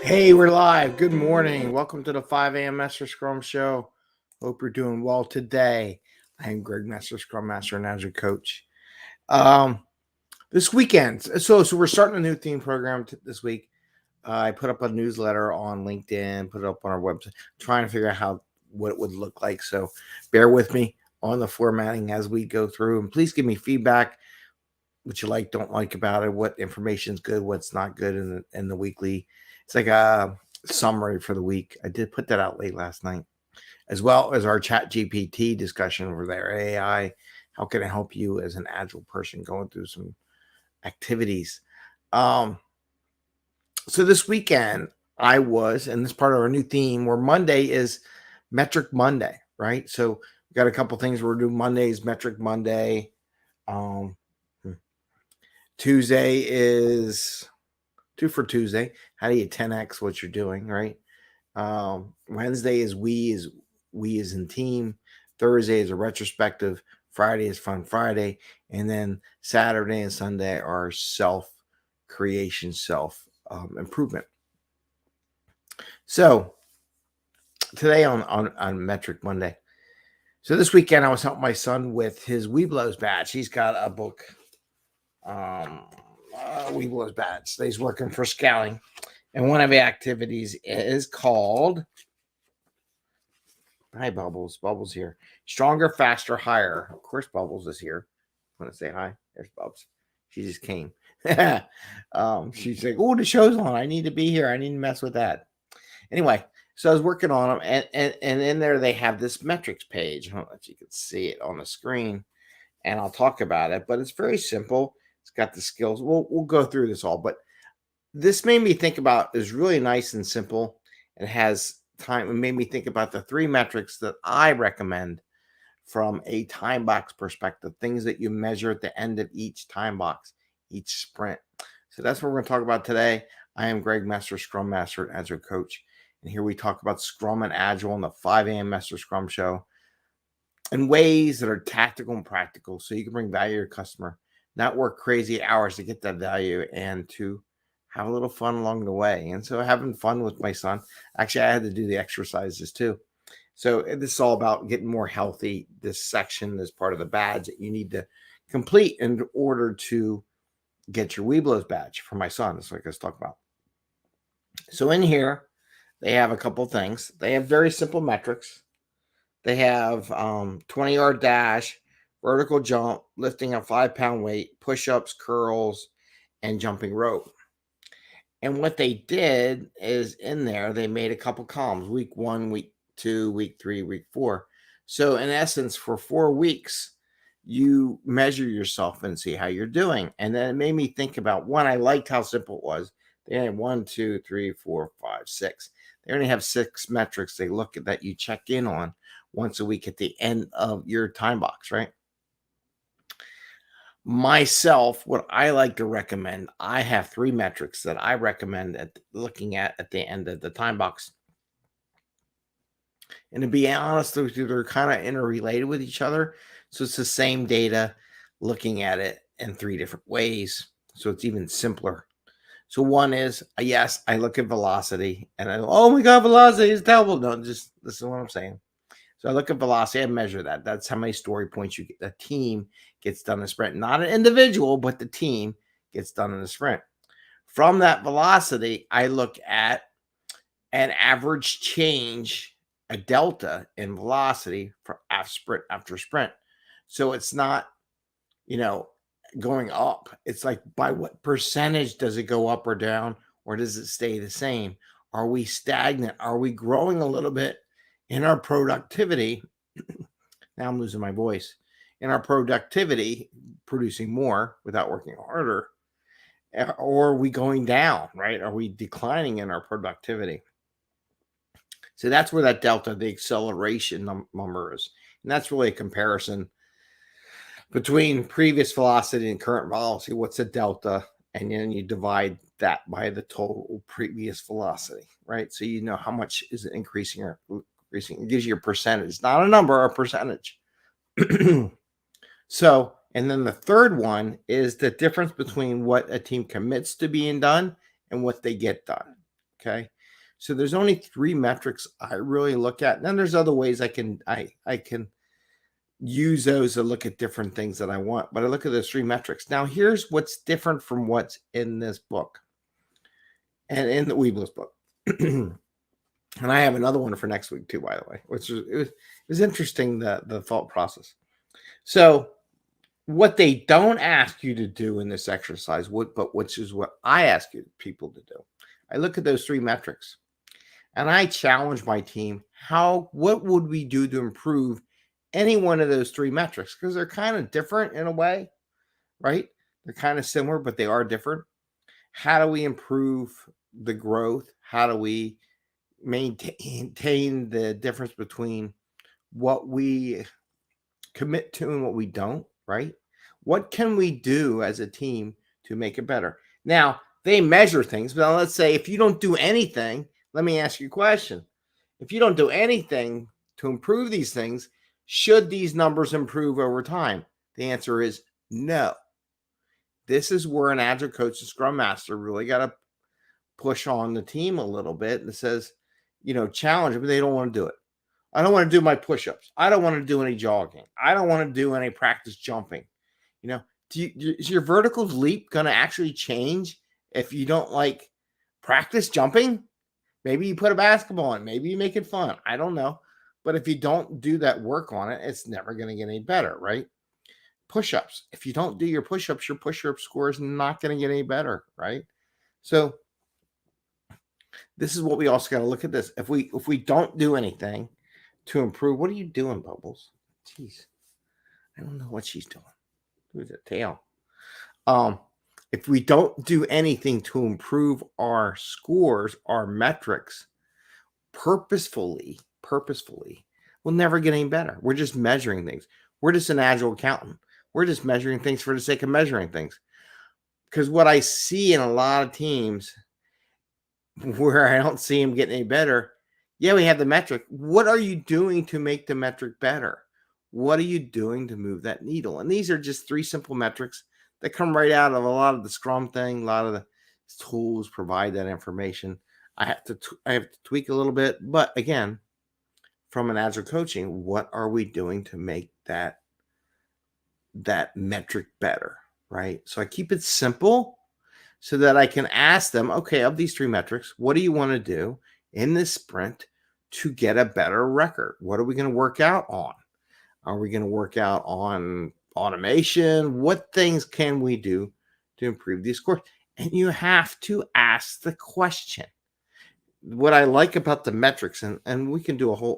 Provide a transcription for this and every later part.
Hey, we're live. Good morning. Welcome to the 5 a.m. Mester Scrum Show. Hope you're doing well today. I am Greg Mester, Scrum Master and Agile Coach. This weekend, so we're starting a new theme program this week. I put up a newsletter on LinkedIn, put it up on our website, trying to figure out what it would look like. So bear with me on the formatting as we go through, and please give me feedback, what you like, don't like about it, what information is good, what's not good in the weekly. It's like a summary for the week. I did put that out late last night, as well as our Chat GPT discussion over there. AI, how can it help you as an agile person going through some activities? So this weekend I was, and this part of our new theme where Monday is Metric Monday, right? So we got a couple things we're doing. Monday's Metric Monday. Um, Tuesday is 2 for Tuesday. How do you 10x what you're doing, right? Wednesday is we is in team. Thursday is a retrospective. Friday is Fun Friday, and then Saturday and Sunday are self creation, self improvement. So today on Metric Monday. So this weekend I was helping my son with his Webelos badge. He's got a book. Webelos badge. He's working for Scouting. And one of the activities is called, hi, Bubbles. Bubbles here. Stronger, faster, higher. Of course, Bubbles is here. I want to say hi. There's Bubs. She just came. She's like, oh, the show's on. I need to be here. I need to mess with that. Anyway, so I was working on them. And in there, they have this metrics page. I don't know if you can see it on the screen. And I'll talk about it. But it's very simple. It's got the skills. We'll go through this all. But this made me think about is really nice and simple. It has time. It made me think about the 3 metrics that I recommend from a time box perspective, things that you measure at the end of each time box, each sprint. So that's what we're going to talk about today. I am Greg Mester, Scrum Master and Agile Coach. And here we talk about Scrum and Agile on the 5 a.m. Mester Scrum Show in ways that are tactical and practical so you can bring value to your customer, not work crazy hours to get that value, and to have a little fun along the way. And so having fun with my son. Actually, I had to do the exercises too. So this is all about getting more healthy. This section is part of the badge that you need to complete in order to get your Webelos badge for my son. That's what I was talking about. So in here, they have a couple things. They have very simple metrics. They have 20-yard dash, vertical jump, lifting a 5-pound weight, push-ups, curls, and jumping rope. And what they did is in there, they made a couple columns, week 1, week 2, week 3, week 4. So in essence, for 4 weeks, you measure yourself and see how you're doing. And then it made me think about one, I liked how simple it was. They had 1, 2, 3, 4, 5, 6. They only have 6 metrics they look at that you check in on once a week at the end of your time box, right? Myself, what I like to recommend, I have 3 metrics that I recommend looking at the end of the time box. And to be honest with you, they're kind of interrelated with each other. So it's the same data, looking at it in 3 different ways. So it's even simpler. So one is, yes, I look at velocity and oh my God, velocity is terrible. No, just listen to what I'm saying. So I look at velocity, I measure that. That's how many story points you get. The team gets done in a sprint, not an individual, but the team gets done in a sprint. From that velocity, I look at an average change, a delta in velocity for sprint after sprint. So it's not, going up. It's like by what percentage does it go up or down, or does it stay the same? Are we stagnant? Are we growing a little bit in our productivity? Now I'm losing my voice. In our productivity, producing more without working harder, or are we going down, right? Are we declining in our productivity? So that's where that delta, the acceleration number is. And that's really a comparison between previous velocity and current velocity. What's the delta? And then you divide that by the total previous velocity, right? So you know how much is it increasing or increasing. It gives you a percentage, not a number, a percentage. So, and then the third one is the difference between what a team commits to being done and what they get done. Okay. So there's only 3 metrics I really look at. And then there's other ways I can use those to look at different things that I want. But I look at those 3 metrics. Now, here's what's different from what's in this book and in the Webelos book. And I have another one for next week too, by the way, which it was interesting, the thought process. So what they don't ask you to do in this exercise, which is what I ask people to do. I look at those 3 metrics and I challenge my team. What would we do to improve any one of those 3 metrics? Because they're kind of different in a way, right? They're kind of similar, but they are different. How do we improve the growth? How do we maintain the difference between what we commit to and what we don't, right? What can we do as a team to make it better? Now, they measure things, but let's say if you don't do anything, let me ask you a question. If you don't do anything to improve these things, should these numbers improve over time? The answer is no. This is where an agile coach and scrum master really got to push on the team a little bit and says, challenge them, but they don't want to do it. I don't want to do my push-ups. I don't want to do any jogging. I don't want to do any practice jumping. Is your vertical leap going to actually change if you don't like practice jumping? Maybe you put a basketball on. Maybe you make it fun. I don't know. But if you don't do that work on it, it's never going to get any better, right? Push-ups. If you don't do your push-ups, your push-up score is not going to get any better, right? So this is what we also got to look at this. If we don't do anything to improve, what are you doing, Bubbles? Jeez. I don't know what she's doing. Who's the tail? If we don't do anything to improve our scores, our metrics, purposefully, we'll never get any better. We're just measuring things. We're just an agile accountant. We're just measuring things for the sake of measuring things. Because what I see in a lot of teams where I don't see them getting any better, yeah, we have the metric. What are you doing to make the metric better? What are you doing to move that needle? And these are just 3 simple metrics that come right out of a lot of the Scrum thing. A lot of the tools provide that information. I have to tweak a little bit, but again, from an agile coaching, what are we doing to make that metric better, right? So I keep it simple so that I can ask them, okay, of these 3 metrics, what do you want to do in this sprint to get a better record? What are we going to work out on? Are we going to work out on automation? What things can we do to improve these scores? And you have to ask the question. What I like about the metrics, and we can do a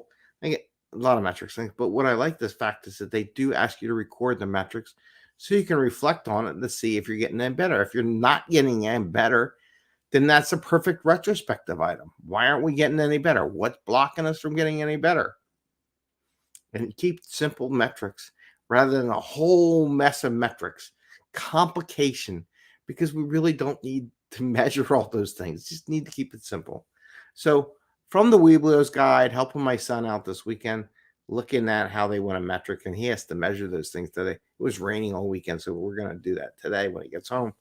lot of metrics things, but what I like this fact is that they do ask you to record the metrics so you can reflect on it to see if you're getting any better. If you're not getting any better, then that's a perfect retrospective item. Why aren't we getting any better? What's blocking us from getting any better? And keep simple metrics rather than a whole mess of metrics, complication, because we really don't need to measure all those things. Just need to keep it simple. So from the Webelos guide, helping my son out this weekend, looking at how they want a metric, and he has to measure those things today. It was raining all weekend, so we're going to do that today when he gets home.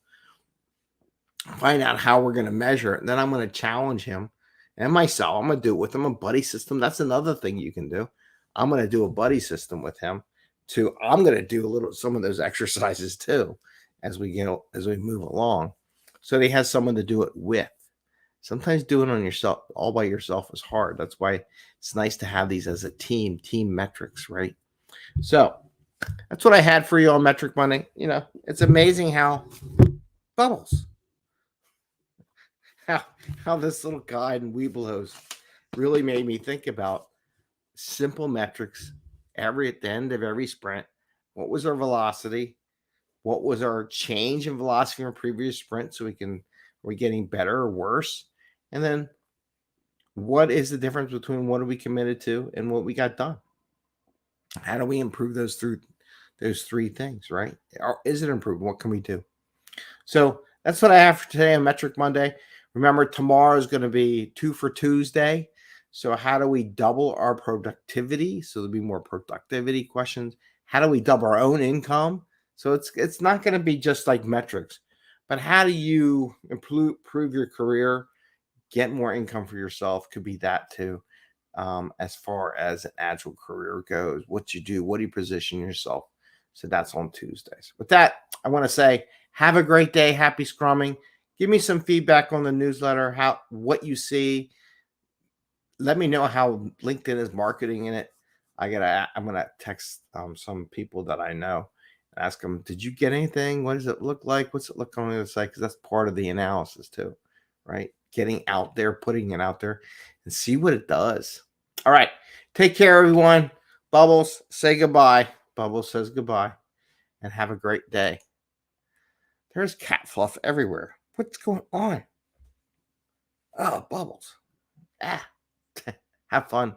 Find out how we're going to measure it, and then I'm going to challenge him and myself. I'm going to do it with him, a buddy system. That's another thing you can do. I'm going to do a buddy system with him too. I'm going to do some of those exercises too as we move along, so he has someone to do it with. Sometimes doing it on yourself, all by yourself, is hard. That's why it's nice to have these as a team metrics, right? So that's what I had for you on Metric Monday. It's amazing how Bubbles, how this little guide in Webelos really made me think about simple metrics at the end of every sprint. What was our velocity? What was our change in velocity from previous sprint? So are we getting better or worse? And then what is the difference between what are we committed to and what we got done? How do we improve those 3 things, right? Or is it improved? What can we do? So that's what I have for today on Metric Monday. Remember, tomorrow is going to be 2 for Tuesday. So how do we double our productivity? So there'll be more productivity questions. How do we double our own income? So it's not going to be just like metrics, but how do you improve your career, get more income for yourself. Could be that too. As far as an agile career goes, what you do, what do you position yourself? So that's on Tuesdays. With that, I want to say have a great day. Happy scrumming. Give me some feedback on the newsletter, what you see. Let me know how LinkedIn is marketing in it. I'm gonna text some people that I know and ask them, did you get anything? What does it look like? What's it look on the other side? Because that's part of the analysis too, right? Getting out there, putting it out there, and see what it does. All right. Take care, everyone. Bubbles, say goodbye. Bubbles says goodbye. And have a great day. There's cat fluff everywhere. What's going on? Oh, Bubbles. Ah. Have fun.